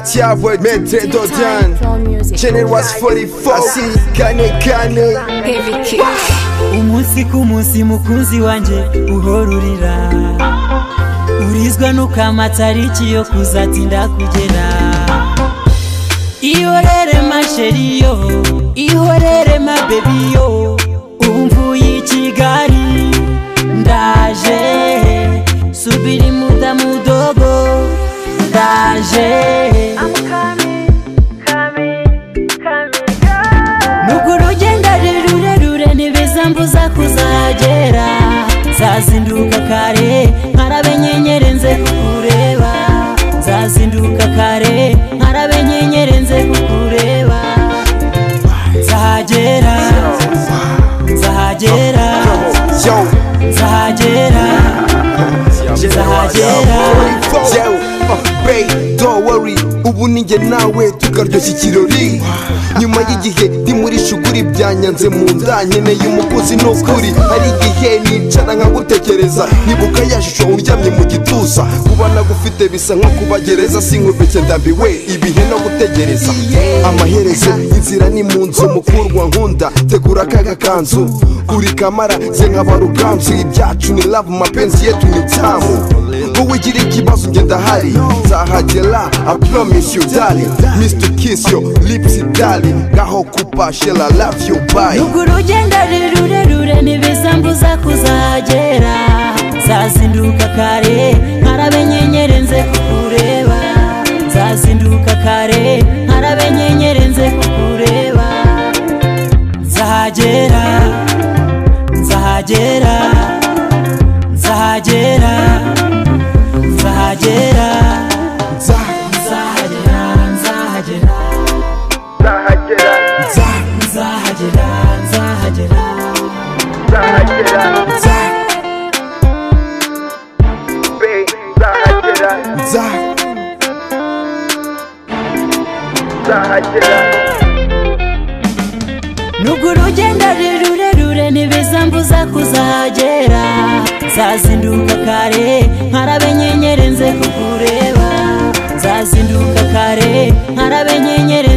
Tia boy Maitre Dodian Channel was 44 Asi kane umunsi ku munsi mukunzi wanje uhorurira urizwa n'ukamatariki yo kuzatinda kugera ihorere masheriyo ihorere ma baby yo umvuye Kigali ndaje subiri muda mudogo ndaje nugurugenda rurerure ntibizambuza kuzagera zazinduka kare nkarabe nyenyere nze kukureba zazinduka kare nkarabe nyenyere nze kukureba zahagera zahagera zahagera don't worry ubu ninjye nawe tukaryoshya ikirori nyuma y'igihe ndi muri shuguri byanyanze mu nda nkeneye umukozi n'ukuri hari igihe nicara nkagutekereza nibuka ya shusho uryamye mu gituza kuba nagufite bisa nko kubagereza sinkubeke ndambiwe ibihe no gutegereza amaherezo inzira ni mu nzu mukurwa nkunda tegura kaga kanzu uri kamara ze nk'abaruganzu ibyacu ni love mapenzi yetu ni tamu wowe gira ikibazo ngenda hari zahagera I promise you darling Mr. Kiss your lips darling gaho kupashe la love you bye nugurugenda rurerure ntibizambuza kuzagera zazinduka kare nkarabe nyenyere nze kukureba zazinduka kare nkarabe nyenyere nze kukureba zahagera zahagera zahagera zahagera nugurugenda rurerure ntibizambuza kuzagera zazinduka kare nkarabe nyenyere nze kukureba zazinduka kare nkarabe nyenyere